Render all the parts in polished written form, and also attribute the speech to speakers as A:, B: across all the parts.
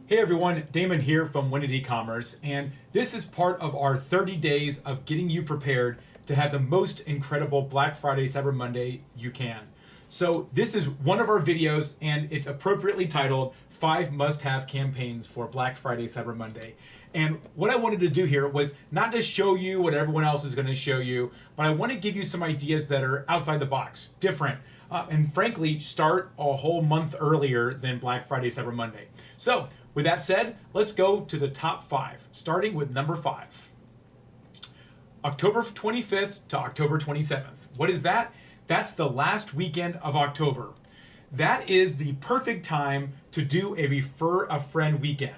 A: Hey everyone, Damon here from Win It E-commerce, and this is part of our 30 days of getting you prepared to have the most incredible Black Friday, Cyber Monday you can. So this is one of our videos, and it's appropriately titled 5 Must-Have Campaigns for Black Friday, Cyber Monday. And what I wanted to do here was not just show you what everyone else is going to show you, but I want to give you some ideas that are outside the box, different, and frankly, start a whole month earlier than Black Friday, Cyber Monday. So with that said, let's go to the top 5, starting with number 5. October 25th to October 27th. What is that? That's the last weekend of October. That is the perfect time to do a Refer a Friend weekend.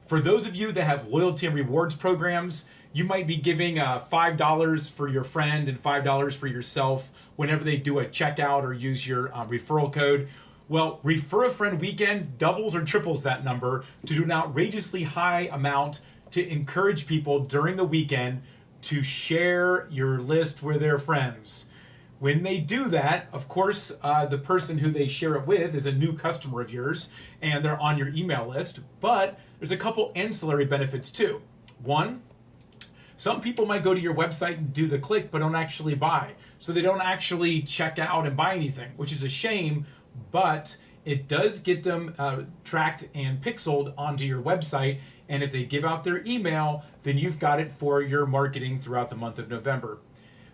A: For those of you that have loyalty and rewards programs, you might be giving $5 for your friend and $5 for yourself whenever they do a checkout or use your referral code. Well, Refer a Friend weekend doubles or triples that number to do an outrageously high amount to encourage people during the weekend to share your list with their friends. When they do that, of course, the person who they share it with is a new customer of yours and they're on your email list, but there's a couple ancillary benefits too. One, some people might go to your website and do the click but don't actually buy. So they don't actually check out and buy anything, which is a shame, but it does get them tracked and pixeled onto your website. And if they give out their email, then you've got it for your marketing throughout the month of November.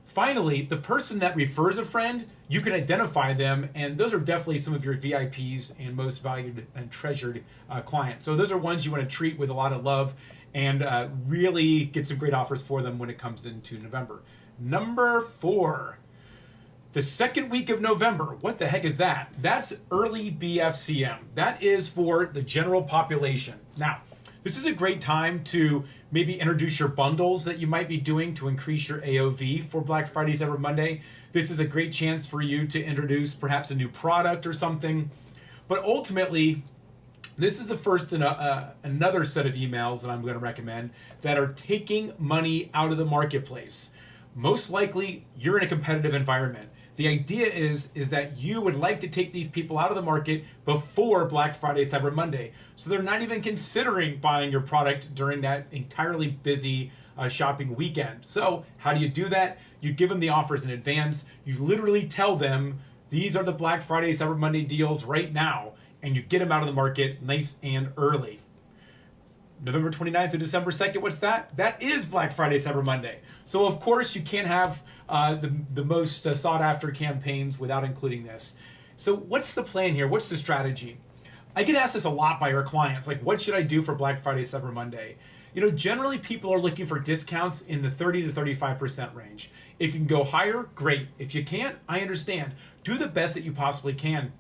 A: Finally, the person that refers a friend, you can identify them, and those are definitely some of your VIPs and most valued and treasured clients. So those are ones you want to treat with a lot of love and really get some great offers for them when it comes into November. Number 4. The second week of November. What the heck is that? That's early BFCM. That is for the general population. Now, this is a great time to maybe introduce your bundles that you might be doing to increase your AOV for Black Friday, Cyber Monday. This is a great chance for you to introduce perhaps a new product or something. But ultimately, this is the first in another set of emails that I'm going to recommend that are taking money out of the marketplace. Most likely, you're in a competitive environment. The idea is that you would like to take these people out of the market before Black Friday, Cyber Monday. So they're not even considering buying your product during that entirely busy shopping weekend. So how do you do that? You give them the offers in advance. You literally tell them, these are the Black Friday, Cyber Monday deals right now. And you get them out of the market nice and early. November 29th to December 2nd, what's that? That is Black Friday, Cyber Monday. So of course you can't have the most sought after campaigns without including this. So what's the plan here? What's the strategy? I get asked this a lot by our clients, like what should I do for Black Friday, Cyber Monday? You know, generally people are looking for discounts in the 30 to 35% range. If you can go higher, great. If you can't, I understand. Do the best that you possibly can.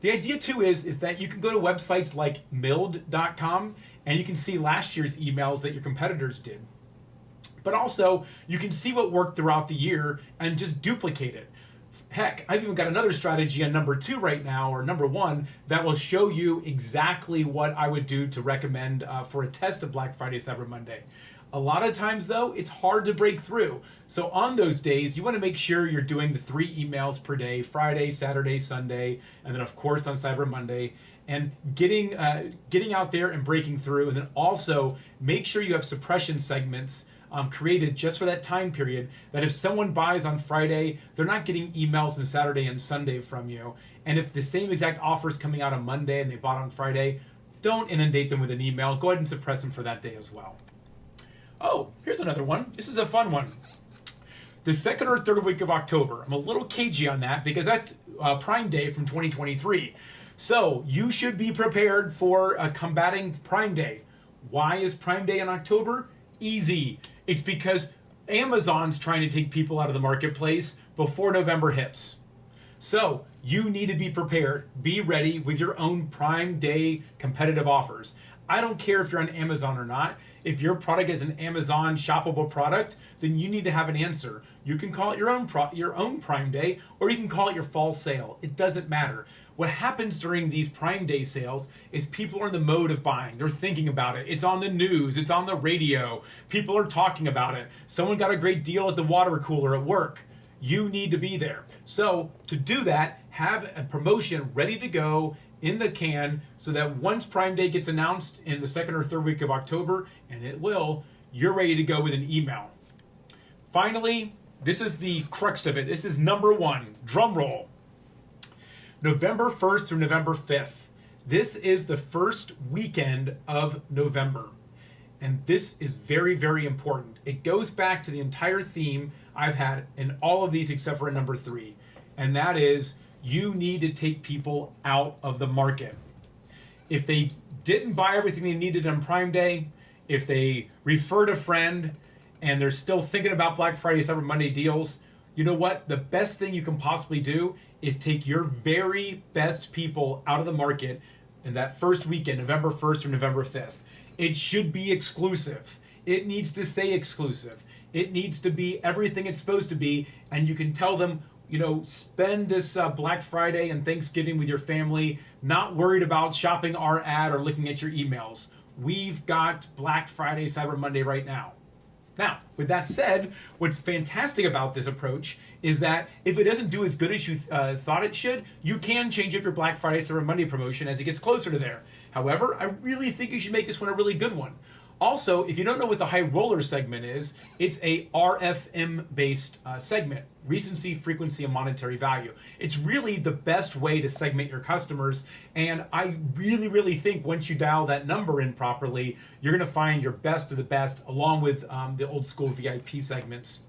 A: The idea too is that you can go to websites like mild.com and you can see last year's emails that your competitors did. But also, you can see what worked throughout the year and just duplicate it. Heck, I've even got another strategy on number 2 right now, or number 1, that will show you exactly what I would do to recommend for a test of Black Friday, Cyber Monday. A lot of times though, it's hard to break through. So on those days, you want to make sure you're doing the 3 emails per day, Friday, Saturday, Sunday, and then of course on Cyber Monday, and getting out there and breaking through. And then also make sure you have suppression segments created just for that time period, that if someone buys on Friday, they're not getting emails on Saturday and Sunday from you. And if the same exact offer is coming out on Monday and they bought on Friday, don't inundate them with an email. Go ahead and suppress them for that day as well. Oh, here's another one. This is a fun one. The second or third week of October. I'm a little cagey on that because that's Prime Day from 2023. So you should be prepared for combating Prime Day. Why is Prime Day in October? Easy. It's because Amazon's trying to take people out of the marketplace before November hits. So you need to be prepared. Be ready with your own Prime Day competitive offers. I don't care if you're on Amazon or not. If your product is an Amazon shoppable product, then you need to have an answer. You can call it your own Prime Day, or you can call it your fall sale. It doesn't matter. What happens during these Prime Day sales is people are in the mode of buying. They're thinking about it. It's on the news. It's on the radio. People are talking about it. Someone got a great deal at the water cooler at work. You need to be there. So to do that, have a promotion ready to go in the can so that once Prime Day gets announced in the second or third week of October, and it will, you're ready to go with an email. Finally, this is the crux of it. This is number one. Drum roll. November 1st through November 5th. This is the first weekend of November. And this is very, very important. It goes back to the entire theme I've had in all of these except for number 3. And that is, you need to take people out of the market. If they didn't buy everything they needed on Prime Day, if they referred a friend and they're still thinking about Black Friday, Cyber Monday deals, you know what? The best thing you can possibly do is take your very best people out of the market in that first weekend, November 1st or November 5th. It should be exclusive. It needs to say exclusive. It needs to be everything it's supposed to be, and you can tell them, spend this Black Friday and Thanksgiving with your family, not worried about shopping our ad or looking at your emails. We've got Black Friday, Cyber Monday right now. Now, with that said, what's fantastic about this approach is that if it doesn't do as good as you thought it should, you can change up your Black Friday, Cyber Monday promotion as it gets closer to there. However, I really think you should make this one a really good one. Also, if you don't know what the high roller segment is, it's a RFM-based segment, recency, frequency, and monetary value. It's really the best way to segment your customers, and I really, really think once you dial that number in properly, you're going to find your best of the best, along with the old school VIP segments.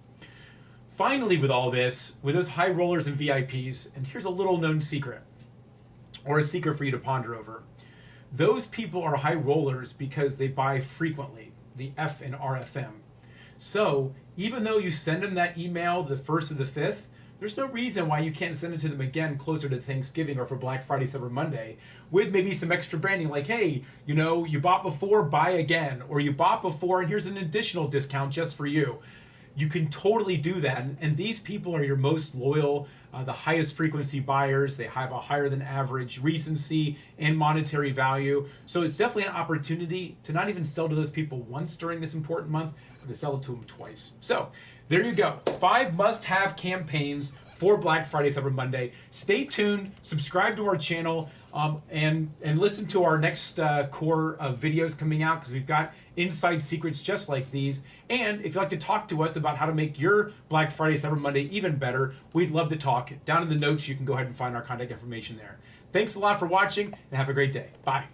A: Finally, with all this, with those high rollers and VIPs, and here's a little known secret, or a secret for you to ponder over. Those people are high rollers because they buy frequently, the F in RFM. So even though you send them that email the 1st or the 5th, there's no reason why you can't send it to them again closer to Thanksgiving or for Black Friday, Cyber Monday with maybe some extra branding like, hey, you bought before, buy again, or you bought before and here's an additional discount just for you. You can totally do that. And these people are your most loyal, the highest frequency buyers. They have a higher than average recency and monetary value. So it's definitely an opportunity to not even sell to those people once during this important month, but to sell it to them twice. So there you go. 5 must-have campaigns for Black Friday, Cyber Monday. Stay tuned, subscribe to our channel, and listen to our next core of videos coming out, because we've got inside secrets just like these. And if you'd like to talk to us about how to make your Black Friday, Cyber Monday even better, we'd love to talk. Down in the notes, you can go ahead and find our contact information there. Thanks a lot for watching, and have a great day. Bye.